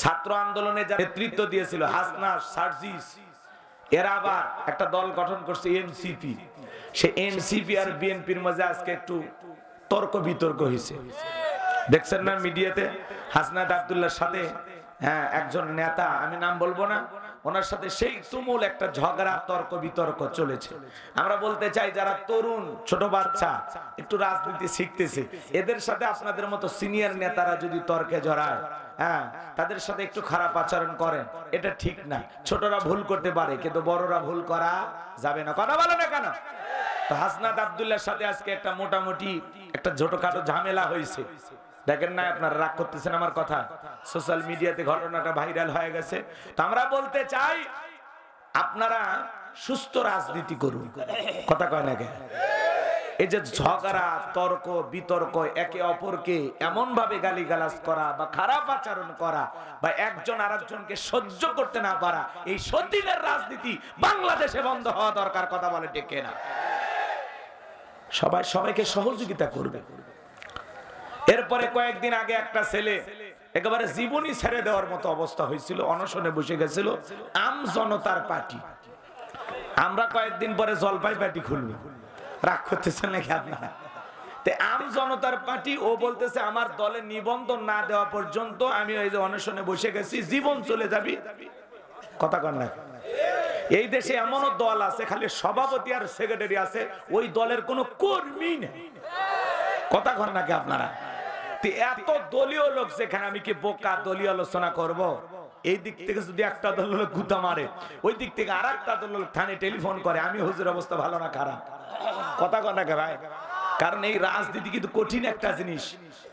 ছাত্র আন্দোলনে যারা নেতৃত্ব দিয়েছিল হাসনাত সার্জিস, এরা আবার একটা দল গঠন করছে এনসিপি। সে এনসিপি আর বিএনপির মাঝে আজকে একটু তর্ক বিতর্ক হয়েছে, দেখছেন না মিডিয়াতে? হাসনাত আব্দুল্লাহর সাথে একজন নেতা, আমি নাম বলবো না, ওনার সাথে সেই তুমুল একটা ঝগড়া তর্ক বিতর্ক চলেছে। আমরা বলতে চাই যারা তরুণ ছোট বাচ্চা একটু রাজনীতি শিখতেছে, এদের সাথে আপনাদের মতো সিনিয়র নেতারা যদি তর্কে জড়ায়, তাদের সাথে একটু খারাপ আচরণ করেন, এটা ঠিক না। ছোটরা ভুল করতে পারে, কিন্তু বড়রা ভুল করা যাবে না। কথা বলে না কেন? তো হাসনাত আব্দুল্লাহর সাথে আজকে একটা মোটামুটি একটা ছোটখাটো ঝামেলা হয়েছে। দেখেন না আপনারা, রাগ করতেছেন আমার কথা? সোশ্যাল মিডিয়াতে ঘটনাটা ভাইরাল হয়ে গেছে। তো আমরা বলতে চাই আপনারা সুস্থ রাজনীতি করুন। কথা কয় না কে? এই যে ঝগড়া তর্ক বিতর্ক, একে অপরকে এমন ভাবে গালিগালাজ করা বা খারাপ আচরণ করা বা একজন আরেকজনকে সহ্য করতে না পারা, এই সতীনের রাজনীতি বাংলাদেশে বন্ধ হওয়া দরকার। কথা বলে ঠিক না? সবাই সবাইকে সহযোগিতা করবে। এরপরে কয়েকদিন আগে একটা ছেলে একেবারে জীবনই ছেড়ে দেওয়ার মতো অবস্থা হয়েছিল, অনশনে বসে গেছিল আম জনতার পার্টি। আমরা কয়েকদিন পরে জলপাই পার্টি খুলবো। রাগ করতেছেন নাকি আপনারা? আম জনতার পার্টি ও বলতেছে আমার দলে নিবন্ধন না দেওয়া পর্যন্ত আমি ওই যে অনশনে বসে গেছি, জীবন চলে যাবি। কথা কন না? এই দেশে এমনও দল আছে খালি সভাপতি আর সেক্রেটারি আছে, ওই দলের কোনো কর্মী নেই। কথা কন নাকি আপনারা? এত দলীয় লোক যেখানে, আমি কি বোকা দলীয় আলোচনা করব? এই দিক থেকে যদি একটা দল লোক গুতা মারে, ওই দিক থেকে আর একটা দল লোক থানে টেলিফোন করে আমি হুজুর অবস্থা ভালো না খারাপ। কথা কন নাকি ভাই? কারণ এই রাজনীতি কিন্তু কঠিন একটা জিনিস।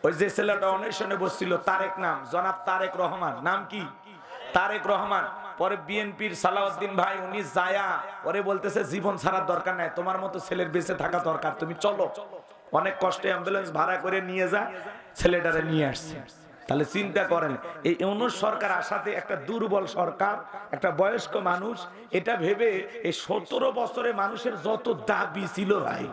ওই যে ছেলেটা অনশনে বসছিল, তারেক নাম, জনাব তারেক রহমান, নাম কি? তারেক রহমান। পরে বিএনপির সালাউদ্দিন ভাই উনি যায়া ওরে বলতেছে জীবন ছাড়ার দরকার নাই, তোমার মতো ছেলের বেঁচে থাকা দরকার, তুমি চলো। অনেক কষ্টে অ্যাম্বুলেন্স ভাড়া করে নিয়ে যা, ছেলেটারে নিয়ে আসছে। তাহলে চিন্তা করেন, এই ইউনূস সরকার আসাতে একটা দুর্বল সরকার, একটা বয়স্ক মানুষ, এটা ভেবে এই 17 বছরে মানুষের যত দাবি ছিল ভাই,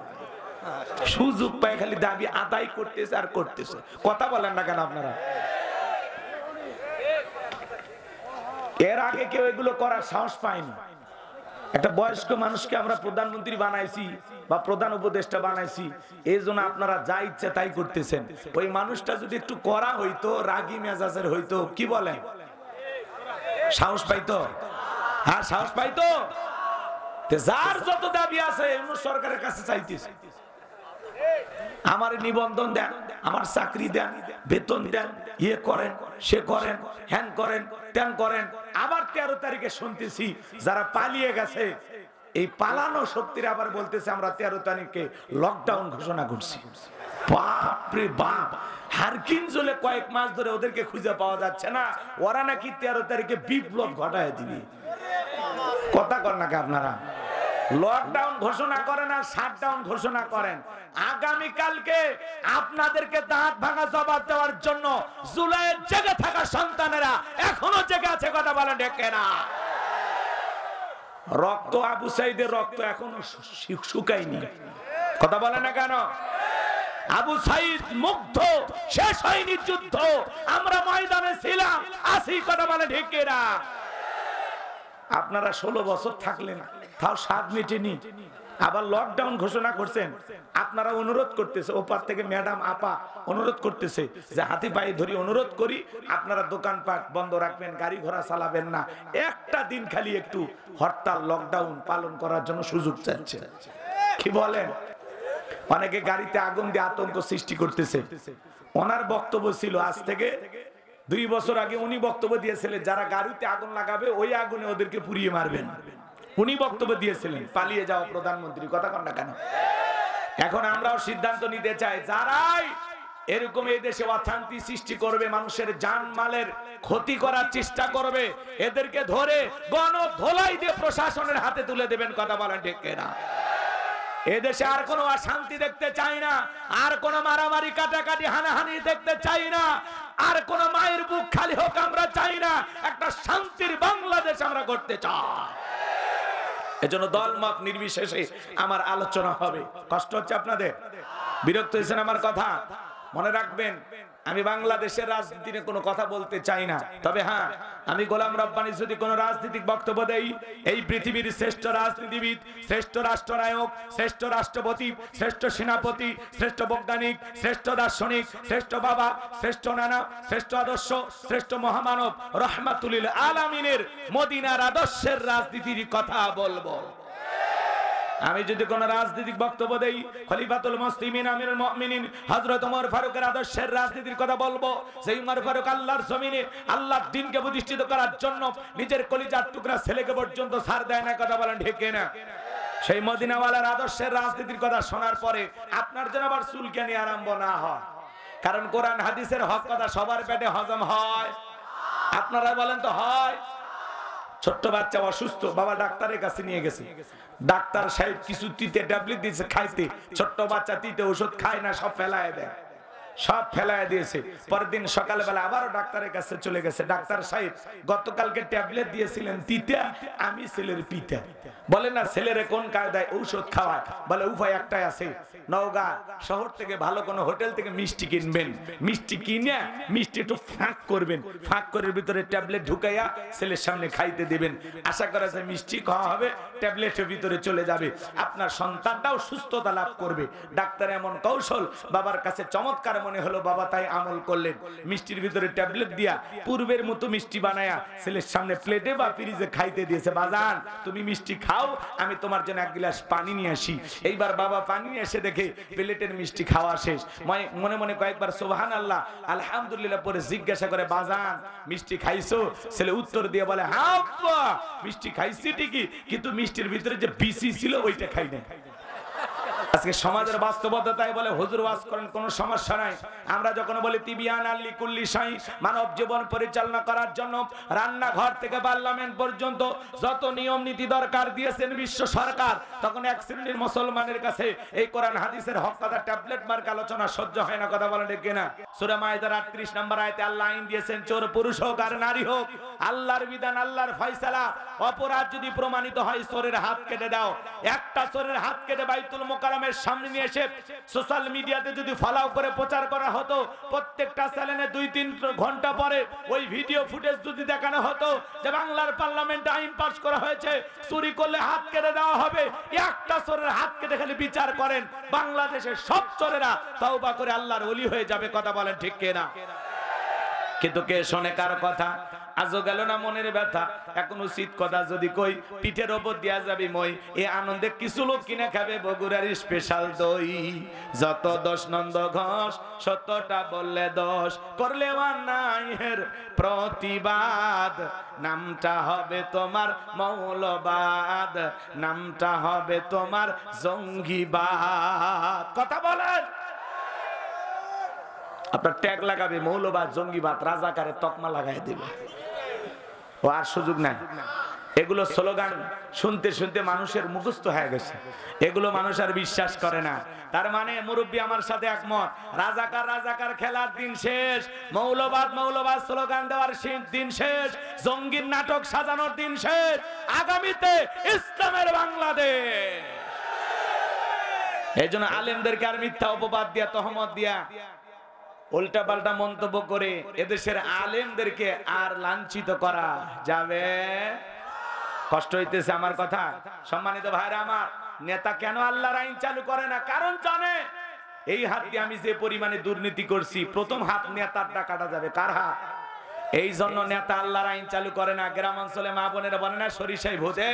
সুযোগ পায় খালি দাবি আদায় করতেছে আর করতেছে। কথা বলেন না কেন আপনারা? এর আগে কেউ এগুলো করার সাহস পায়নি। একটা বয়স্ক মানুষকে আমরা প্রধানমন্ত্রী বানাইছি বা প্রধান উপদেষ্টা বানাইছি, এই জন্য আপনারা যা ইচ্ছে তাই করতেছেন। ওই মানুষটা যদি একটু করা হইতো, রাগী মেজাজের হইতো, কি বলেন, সাহস পাইতো? হ্যাঁ, সাহস পাইতো। যার যত দাবি আছে সরকারের কাছে চাইতেছে, আমার নিবন্ধন দেন, আমার চাকরি দেন, বেতন দেন, ইয়ে করেন, সে করেন, হ্যান করেন, ত্যান করেন। আবার 13 তারিখে শুনতেছি যারা পালিয়ে গেছে, এই পালানো শক্তির আবার বলতেছে আমরা 13 তারিখে লকডাউন ঘোষণা করছি। বাপরে বাপ, হারকিন জলে কয়েক মাস ধরে ওদেরকে খুঁজে পাওয়া যাচ্ছে না, ওরা নাকি 13 তারিখে বিপ্লব ঘটায় দিবে। কথা কর নাকি আপনারা? লকডাউন ঘোষণা করেন আর শাটডাউন ঘোষণা করেন। আগামী কালকে আপনাদেরকে দাঁত ভাঙা জবাব দেওয়ার জন্য জুলাইয়ের জেগে থাকা সন্তানেরা এখনো জেগে আছে। কথা বলেন ঠিক না? রক্ত, আবু সাইদের রক্ত এখনো শুকায়নি। কথা বলে না কেন? আবু সাইদ মুগ্ধ, শেষ হয়নি যুদ্ধ, আমরা ময়দানে ছিলাম, আসি। কথা বলে ঠিক না? আপনারা 16 বছর থাকলেন, তাও স্বাদ মেটেনি, আবার লকডাউন ঘোষণা করছেন। আপনারা অনুরোধ করতেছে, ওপার থেকে ম্যাডাম আপা অনুরোধ করতেছে যে হাতে পায়ে ধরি অনুরোধ করি আপনারা দোকানপাট বন্ধ রাখবেন, গাড়ি ঘোড়া চালাবেন না, একটা দিন খালি একটু হরতাল লকডাউন পালন করার জন্য সুযোগ চাচ্ছে। কি বলেন? অনেকে গাড়িতে আগুন দিয়ে আতঙ্ক সৃষ্টি করতেছে। ওনার বক্তব্য ছিল আজ থেকে 2 বছর আগে উনি বক্তব্য দিয়েছিলেন যারা গাড়িতে আগুন লাগাবে ওই আগুনে ওদেরকে পুড়িয়ে মারবেন। উনি বক্তব্য দিয়েছিলেন, পালিয়ে যাওয়া প্রধানমন্ত্রী। কথা কন না কেন? এখন আমরাও সিদ্ধান্ত নিতে চাই, যারাই এরকম এই দেশে অশান্তি সৃষ্টি করবে, মানুষের জানমালের ক্ষতি করার চেষ্টা করবে, এদেরকে ধরে গণধোলাই দিয়ে প্রশাসনের হাতে তুলে দেবেন। কথা বলেন ঠিক না? এদেশে আর কোনো অশান্তি দেখতে চাই না, আর কোনো মারামারি কাটাকাটি হানাহানি দেখতে চাই না, আর কোন মায়ের বুক খালি হোক আমরা চাই না। একটা শান্তির বাংলাদেশ আমরা করতে চাই। এজন্য দল মত নির্বিশেষে আমার আলোচনা হবে। কষ্ট হচ্ছে আপনাদের? বিরক্ত হয়েছেন আমার কথা? মনে রাখবেন, আমি বাংলাদেশের রাজনীতি নিয়ে কোনো কথা বলতে চাই না, তবে হ্যাঁ, আমি গোলাম রব্বানী যদি কোনো রাজনৈতিক বক্তব্য দেই, এই পৃথিবীর শ্রেষ্ঠ রাজনীতিবিদ, শ্রেষ্ঠ রাষ্ট্রনায়ক, শ্রেষ্ঠ রাষ্ট্রপতি, শ্রেষ্ঠ সেনাপতি, শ্রেষ্ঠ বৈজ্ঞানিক, শ্রেষ্ঠ দার্শনিক, শ্রেষ্ঠ বাবা, শ্রেষ্ঠ নানা, শ্রেষ্ঠ আদর্শ, শ্রেষ্ঠ মহামানব রহমাতুল আলামিনের মদিনার আদর্শের রাজনীতির কথা বলবো। আমি যদি কোন রাজনৈতিক বক্তব্য দেই, খলিফাতুল মুসলিমিন আমিরুল মুমিনিন হযরত ওমর ফারুকের আদর্শের রাজনীতির কথা বলবো। সেই ওমর ফারুক আল্লাহর জমিনে আল্লাহর দ্বীনকে প্রতিষ্ঠিত করার জন্য নিজের কলিজার টুকরা ছেলেকে পর্যন্ত ছাড় দেয় না, কথা বলেন ঠিক কিনা? সেই মদিনাওয়ালার আদর্শের রাজনীতির কথা শোনার পরে আপনার যেন আবার চুলকানি আরম্ভ না হয়, কারণ কোরআন হাদিসের হক কথা সবার পেটে হজম হয়? আপনারা বলেন তো হয়? ছোট্ট বাচ্চা অসুস্থ, বাবা ডাক্তারের কাছে নিয়ে গেছে, ডাক্তার সাহেব কিছু তিতে ট্যাবলেট দিয়েছে খাইতে, ছোট্ট বাচ্চা তিতে ওষুধ খায় না, সব ফেলায় দেয়, সব ফেলায় দিয়েছে। পরের দিন সকালবেলা আবারও ডাক্তারের কাছে চলে গেছে, ডাক্তার সাহেব গতকালকে ট্যাবলেট দিয়েছিলেন তিতা, আমি ছেলের পিতা। বলে না ছেলেরে কোন কায়দায় ঔষধ খাওয়ায়? বলে উপায় একটাই আছে, নওগাঁ শহর থেকে ভালো কোনো হোটেল থেকে মিষ্টি কিনবেন, মিষ্টি কিনে মিষ্টি একটু ফাঁক করবেন, ফাঁক করে ভিতরে ট্যাবলেট ঢুকাইয়া ছেলের সামনে খাইতে দিবেন, আশা করা যায় মিষ্টি খাওয়া হবে, ট্যাবলেটের ভিতরে চলে যাবে, আপনার সন্তানটাও সুস্থতা লাভ করবে। ডাক্তার এমন কৌশল বাবার কাছে চমৎকার মনে হলো, বাবা তাই আমল করলেন, মিষ্টির ভিতরে ট্যাবলেট দিয়া পূর্বের মতো মিষ্টি বানায়া ছেলের সামনে প্লেটে বা ফ্রিজে খাইতে দিয়েছে। বাজান তুমি মিষ্টি খাও, আমি তোমার জন্য এক গ্লাস পানি নিয়ে আসি। এইবার বাবা পানি নিয়ে এসে দেখে প্লেটের মিষ্টি খাওয়া শেষ, মনে মনে কয়েকবার সুবহানাল্লাহ আলহামদুলিল্লাহ পরে জিজ্ঞাসা করে, বাজান মিষ্টি খাইছো? ছেলে উত্তর দিয়ে বলে, হ্যাঁ আব্বা মিষ্টি খাইছি ঠিকই, কিন্তু মিষ্টির ভিতরে যে বিসি ছিল ওইটা খাই না। আজকে সমাজের বাস্তবতা তাই বলে হুজুর ওয়াজ করেন, কোনো সমস্যা নাই। আমরা যখন বলি তিবিয়ান আল্লি কুল্লি শাই, মানব জীবন পরিচালনা করার জন্য রান্নাঘর থেকে পার্লামেন্ট পর্যন্ত যত নিয়ম নীতি দরকার দিয়েছেন বিশ্ব সরকার, তখন এক শ্রেণীর মুসলমানের কাছে এই কোরআন হাদিসের হক কথা ট্যাবলেট মার্ক আলোচনা সহ্য হয় না, কথা বলেন ঠিক কিনা? সূরা মাইদার 38 নম্বর আয়াতে আল্লাহ আইন দিয়েছেন, চোর পুরুষ হোক আর নারী হোক, আল্লাহর বিধান, আল্লাহর ফয়সালা, অপরাধ যদি প্রমাণিত হয় চোরের হাত কেটে দাও। একটা চোরের হাত কেটে বাইতুল মুকাররমের সামনে নিয়ে এসে সোশ্যাল মিডিয়াতে যদি ফলাও করে প্রচার করা হতো, প্রত্যেকটা চ্যানেলে 2-3 ঘন্টা পরে ওই ভিডিও ফুটেজ যদি দেখানো হতো যে বাংলার পার্লামেন্টে আইন পাস করা হয়েছে, চুরি করলে হাত কেটে দেওয়া হবে, একটা চোরের হাত কেটে খালি বিচার করেন, বাংলাদেশের সব চোরেরা তওবা করে আল্লাহর ওলি হয়ে যাবে, কথা বলেন ঠিক কিনা? কিন্তু কে শোনে কার কথা? আজও গেল না মনের ব্যথা, এখন উচিত কথা যদি কই, পিঠের ওপর দেয়া যাবে মই, এই আনন্দে কিছু লোক কিনে খাবে বগুড়ার স্পেশাল দই। যত দোষ নন্দ ঘোষ, সত্যটা বললে দোষ, করলে অন্যায়ের প্রতিবাদ, নামটা হবে তোমার মৌলবাদ, নামটা হবে তোমার জঙ্গিবাদ, কথা বলেন। আপনার ট্যাগ লাগাবে মৌলবাদ, জঙ্গিবাদ, রাজাকারের তকমা লাগাই দেবে, ও আর সুযোগ নাই। এগুলো স্লোগান শুনতে শুনতে মানুষের মুখস্থ হয়ে গেছে, এগুলো মানুষ আর বিশ্বাস করে না। তার মানে মুরব্বী আমার সাথে একমত, রাজাকার রাজাকার খেলার দিন শেষ, মৌলবাদ মৌলবাদ স্লোগান দেওয়ার দিন শেষ, জঙ্গির নাটক সাজানোর দিন শেষ, আগামীতে ইসলামের বাংলাদেশ। এই জন্য আলেমদেরকে আর মিথ্যা অপবাদ দিয়া, তহমত দিয়া, উল্টা পাল্টা মন্তব্য করে এদেশের আলেমদেরকে আর লাঞ্ছিত করা যাবে? কষ্ট হইতেছে আমার কথা? সম্মানিত ভাইরা আমার, নেতা কেন আল্লাহর আইন চালু করে না? কারণ জানে এই হাত দিয়ে আমি যে পরিমাণে দুর্নীতি করছি, প্রথম হাত নেতারটা কাটা যাবে। কার হাত? এই জন্য নেতা আল্লাহর আইন চালু করে না। গ্রাম অঞ্চলে মা বোনেরা বলে না সরিষায় ভোজে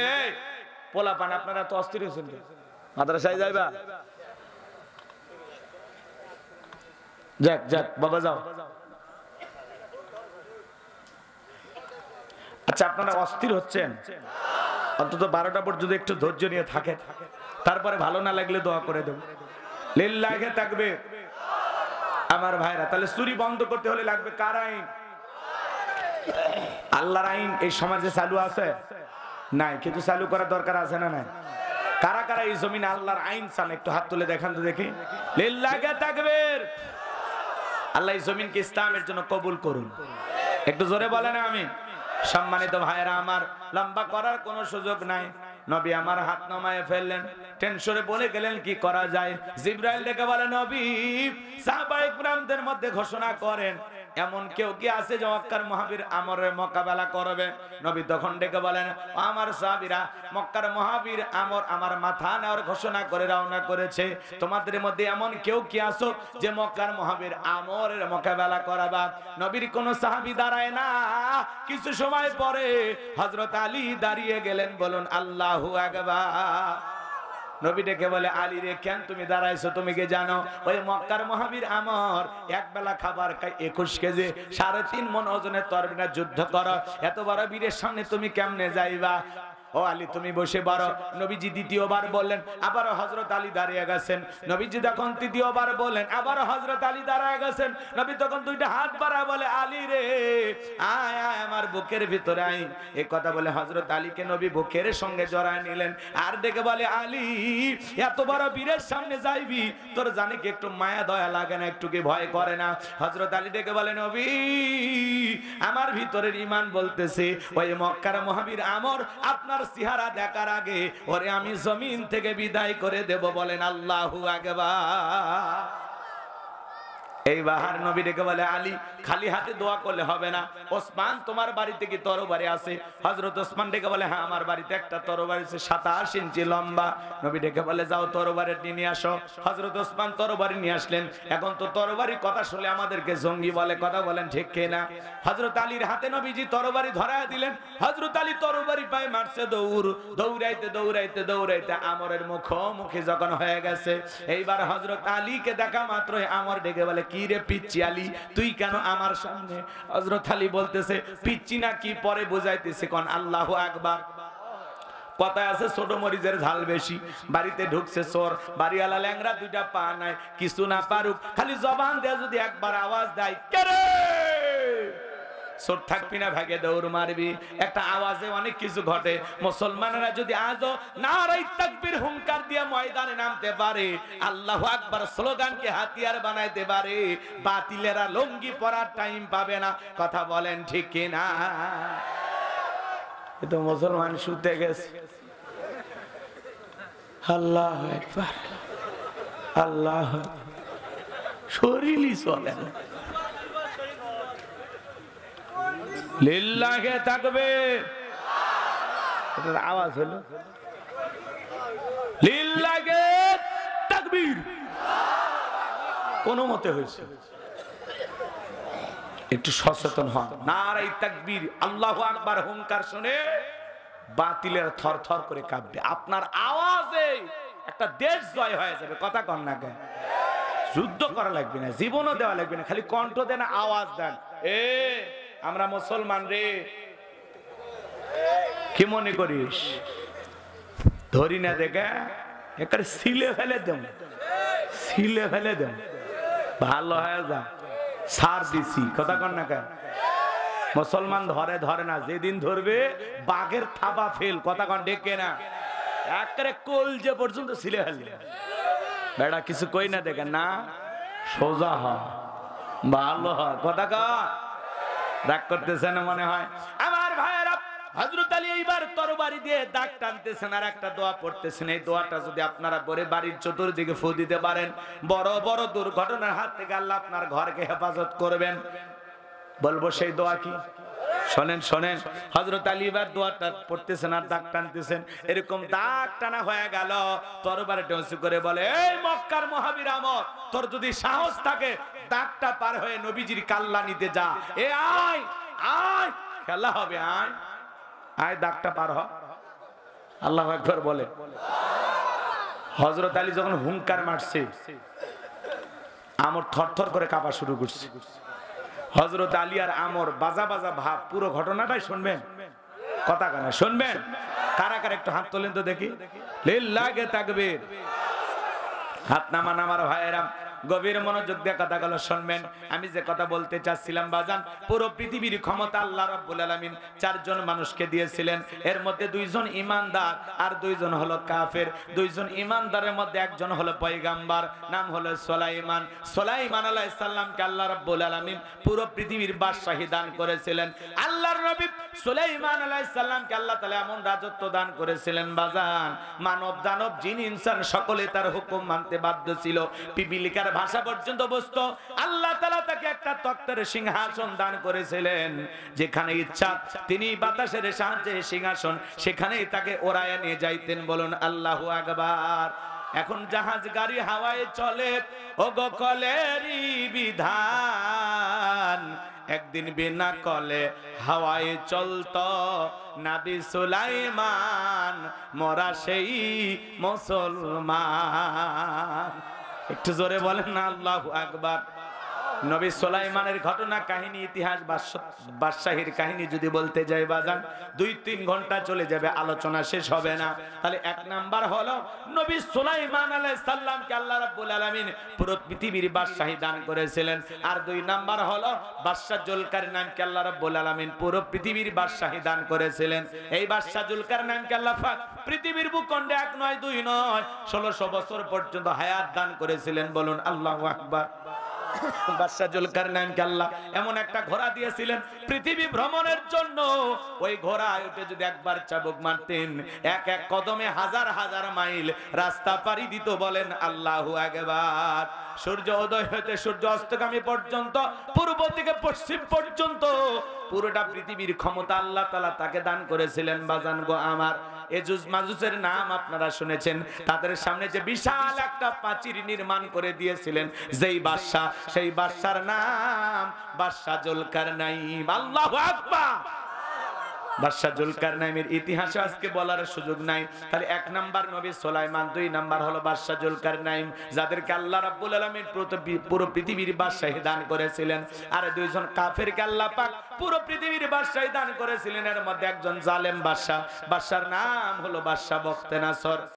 পোলাপান, আপনারা তো অস্থির হয়েছেন, মাদ্রাসায় যাইবা? যাক যাক বাবা যাও। আচ্ছা আপনারা অস্থির হচ্ছেন, অন্তত 12টা পর্যন্ত একটু ধৈর্য নিয়ে থাকে, তারপরে ভালো না লাগলে দোয়া করে দেব। লিল্লাহি তাকবীর। আমার ভাইরা, তাহলে চুরি বন্ধ করতে হলে লাগবে কার আইন? আল্লাহর আইন। এই সমাজে চালু আছে? নাই, কিন্তু চালু করার দরকার আছে না নাই? কারা কারা এই জমিনে আল্লাহর আইন চান একটু হাত তুলে দেখান তো দেখি। লিল্লাহি তাকবীর। আল্লাহ এই জমিনকে ইসলামের জন্য কবুল করুন, একটু জোরে বলেন আমিন। সম্মানিত ভাইয়েরা আমার, লম্বা করার কোনো সুযোগ নাই, নবী আমার হাত নামায় ফেললেন, টেনশনে বলে গেলেন কি করা যায়। জিবরাইল ডেকে বলে, নবী সাহাবায়ে কিরামদের মধ্যে ঘোষণা করেন এমন কেউ কি আছে যে মক্কার মহাবীর আমরের মোকাবেলা করবে। নবী তখন ডেকে বলেন, আমার সাহাবীরা, মক্কার মহাবীর আমর আমার মাথা নেওয়ার ঘোষণা করে রওনা করেছে। তোমাদের মধ্যে এমন কেউ কি আছো যে মক্কার মহাবীর আমরের মোকাবেলা করাবা? নবীর কোন সাহাবী দাঁড়ায় না। কিছু সময় পরে হযরত আলী দাঁড়িয়ে গেলেন। বলুন আল্লাহু আকবার। নবী ডেকে বলে, আলী রে, কেন তুমি দাঁড়াইছো? তুমি কি জানো ওই মক্কার মহাবীর আমর এক বেলা খাবার খায় 21 কেজি 3.5 মণ ওজনের তরবারি যুদ্ধ করো, এত বড় বীরের সামনে তুমি কেমনে যাইবা? ও আলী তুমি বসে পড়ো। নবীজি দ্বিতীয়বার বললেন, আবার হযরত আলী দাঁড়িয়ে গেছেন। নবীজি তখন তৃতীয়বার বললেন, আবার হযরত আলী দাঁড়িয়ে গেছেন। নবী তখন দুইটা হাত বাড়ায় বলে, আলী রে, আয় আয় আমার বুকের ভিতরে আয়। এই কথা বলে হযরত আলীকে নবী বুকের সঙ্গে জড়ায় নিলেন। আর ডেকে বলে, আলী এত বড় বীরের সামনে যাইবি, তোর জানি কি একটু মায়া দয়া লাগে না, একটু কি ভয় করে না? হযরত আলী ডেকে বলে, নবী আমার ভিতরের ঈমান বলতেছে ওই মক্কার মহাবীর আমর আপনার চেহারা দেখার আগে ওরে আমি জমিন থেকে বিদায় করে দেব। বলেন আল্লাহু আকবার। এই বাহার নবী ডেকে বলে, আলী খালি হাতে দোয়া করলে হবে না। ওসমান তোমার বাড়িতে কি তরবারি আছে? হযরত ওসমান ডেকে বলে, হ্যাঁ আমার বাড়িতে একটা তরবারি আছে 27 ইঞ্চি লম্বা। নবী ডেকে বলে, যাও তরবারি নিয়ে আসো। হযরত ওসমান তরবারি নিয়ে আসলেন। এখন তো তরবারি কথা শুনলে আমাদেরকে জঙ্গি বলে, কথা বলেন ঠিক কিনা? হযরত আলীর হাতে নবীজি তরবারি ধরায় দিলেন। হযরত আলী তরবারি পায় মারছে দৌড়, দৌড়াইতে দৌড়াইতে দৌড়াইতে আমরের মুখোমুখি যখন হয়ে গেছে, এইবার হযরত আলীকে দেখা মাত্রই আমর ডেকে বলে, কি রে পিচ্চি আলী, তুই কেন আমার সামনে? হযরত আলী বলতেছে, পিচ্চি না কি পরে বুঝাইতেছে, কোন আল্লাহু আকবার। কথায় আছে ছোট মরিচের ঝাল বেশি। বাড়িতে ঢুকছে চোর, বাড়িওয়ালা ল্যাংড়া, দুইটা পা নাই, কিছু না পারুক, খালি জবান দিয়ে যদি একবার আওয়াজ দেয়, কে রে, চোর থাকবি না, ভাগে দৌড় মারবি। একটা আওয়াজে অনেক কিছু ঘটে। মুসলমানেরা যদি আজও নারায়ে তাকবীর হুঙ্কার দিয়ে ময়দানে নামতে পারে, আল্লাহু আকবার স্লোগানকে হাতিয়ার বানাইতে পারে, বাতিলেরা লুঙ্গি পরার টাইম পাবে না। কথা বলেন ঠিক কিনা? এ তো মুসলমান শুতে গেছে। আল্লাহু আকবার, আল্লাহ, শরীরই চলে না। লিল্লাহে তাকবীর, এটার আওয়াজ হলো লিল্লাহে তাকবীর। কোন মতে হয়েছে? একটু সচেতন হন। নারায়ে তাকবীর, আল্লাহু আকবার হুঙ্কার শুনে বাতিলের থরথর করে কাঁপবে। আপনার আওয়াজে একটা দেশ জয় হয়ে যাবে। কথা কন না কেন? যুদ্ধ করা লাগবে না, জীবনও দেওয়া লাগবে না, খালি কণ্ঠ দেন, আওয়াজ দেন। আমরা মুসলমান রে, কি মনে করিস? ধরি না দেখে একেবারে সিলে ফেলে দেব, সিলে ফেলে দেব, ভালো হয়ে যা, সার দিছি। কথা কন না কেন? মুসলমান ধরে ধরে না, যেদিন ধরবে বাঘের থাবা ফেল। কথা কন ডেকে না, একেবারে কলজে পর্যন্ত সিলে ফেলবে। বেড়া কিছু কই না দেখেন না, সোজা হয়, ভালো হয়। কথা কন, রাগ করতেছেন মনে হয় আমার ভাইয়েরা। হযরত আলী এইবার তরবারি দিয়ে দাগ টানতেছেন আর একটা দোয়া পড়তেছেন। এই দোয়াটা যদি আপনারা পড়ে বাড়ির চতুর্দিকে ফু দিতে পারেন, বড় বড় দুর্ঘটনার হাত থেকে আল্লাহ আপনার ঘরকে হেফাজত করবেন। বলবো সেই দোয়া কি? শোনেন শোনেন। হযরত আলী এবার দোয়াটা পড়তেছেন আর দাগ টানতেছেন। এরকম দাগ টানা হয়ে গেল, তরবারিটা উঁচু করে বলে, এই মক্কার মহাবীর আমর, তোর যদি সাহস থাকে দাগটা পার হয়ে নবীজির কাল্লা নিতে যা। এ আয় আয়, খেলা হবে, আয় আয়, দাগটা পার হ। আল্লাহু আকবার বলে। হযরত আলী যখন হুঙ্কার মারছে, আমর থরথর করে কাঁপা শুরু করছে। হযরত আলী আর আমর বাজা বাজা ভাব। পুরো ঘটনাটাই শুনবেন, কথা কানা শুনবেন। কারা কারা একটু হাত তোলেন তো দেখি। লিল্লাহে তাকবীর। হাত নামান আমার ভাইয়েরা। গভীর মনোযোগ দিয়ে কথাগুলো শুনবেন। আমি যে কথা বলতে চাচ্ছিলাম বাজান, পুরো পৃথিবীর ক্ষমতা আল্লাহ রাব্বুল আলামিন চারজন মানুষকে দিয়েছিলেন। এর মধ্যে দুইজন ঈমানদার আর দুইজন হলো কাফের। দুইজন ঈমানদারের মধ্যে একজন হলো পয়গাম্বার, নাম হলো সুলাইমান। সুলাইমান আলাইহিস সালামকে আল্লাহ রাব্বুল আলামিন পুরো পৃথিবীর বাদশাহী দান করেছিলেন। আল্লাহর নবী সুলাইমান আলাইহিস সালামকে আল্লাহ তাআলা এমন রাজত্ব দান করেছিলেন বাজান, মানব দানব জিন ইনসান সকলে তার হুকুম মানতে বাধ্য ছিল। পিপিলিকার ভাষা পর্যন্ত বুঝতো। আল্লাহ তাআলা তাকে একটা তক্তের সিংহাসন দান করেছিলেন, যেখানে ইচ্ছা তিনি বাতাসের সাহায্যে সিংহাসন সেখানেই তাকে ওড়ায় নিয়ে যাইতেন। বলুন আল্লাহু আকবার। এখন জাহাজ গাড়ি হাওয়ায় চলে, ওগো কলেরই বিধান। একদিন বিনা কলে হাওয়ায় চলতো নবী সুলাইমান, মোরা সেই মুসলমান। একটু জোরে বলেন না আল্লাহু আকবার। নবী সুলাইমানের ঘটনা কাহিনী, ইতিহাস, বাদশাহীর কাহিনী যদি বলতে যাই বাজান 2-3 ঘন্টা চলে যাবে, আলোচনা শেষ হবে না। তাহলে এক নাম্বার হলো নবী সুলাইমান আলাইহিস সালামকে আল্লাহ রাব্বুল আলামিন পুরো পৃথিবীর বাদশাহী দান করেছিলেন। আর 2 নাম্বার হলো বাদশা জুলকারনাইনকে আল্লাহ রাব্বুল আলামিন পুরো পৃথিবীর বাদশাহী দান করেছিলেন। এই বাদশা জুলকারনাইনকে আল্লাহ পাক পৃথিবীর ভূখণ্ডে 1 নয় 2 নয় 1600 বছর পর্যন্ত হায়াত দান করেছিলেন। বলুন আল্লাহু আকবার। বাদশা জুলকারনাইনকে আল্লাহ এমন একটা ঘোড়া দিয়েছিলেন পৃথিবী ভ্রমণের জন্য। ওই ঘোড়ায় উঠে যদি একবার চাবুক মারতেন, এক এক কদমে হাজার হাজার মাইল রাস্তা পাড়ি দিত। বলেন আল্লাহু আকবার। সূর্য উদয় হতে সূর্য অস্তগামী পর্যন্ত, পূর্ব থেকে পশ্চিম পর্যন্ত পুরোটা পৃথিবীর ক্ষমতা আল্লাহ তাআলা তাকে দান করেছিলেন। বাজান গো আমার, এজুজ মাজুজের নাম আপনারা শুনেছেন। তাদের সামনে যে বিশাল একটা প্রাচীর নির্মাণ করে দিয়েছিলেন যেই বাদশা, সেই বাদশার নাম বাদশা জুলকারনাইন। আল্লাহু আকবার। বাদশা জুলকারনাইনের ইতিহাসে আজকে বলার সুযোগ নাই। তাহলে 1 নাম্বার নবী সুলাইমান, 2 নাম্বার হলো বাদশা জুলকারনাইন, যাদেরকে আল্লাহ রাব্বুল আলামিন পুরো পৃথিবীর বাদশাহী দান করেছিলেন। আর 2 জন কাফেরকে আল্লাহ পাক পুরো পৃথিবীর বাদশাহী দান করেছিলেন। এর মধ্যে একজন জালেম বাদশা, বাদশার নাম হলো বাদশা বখতে নাসর।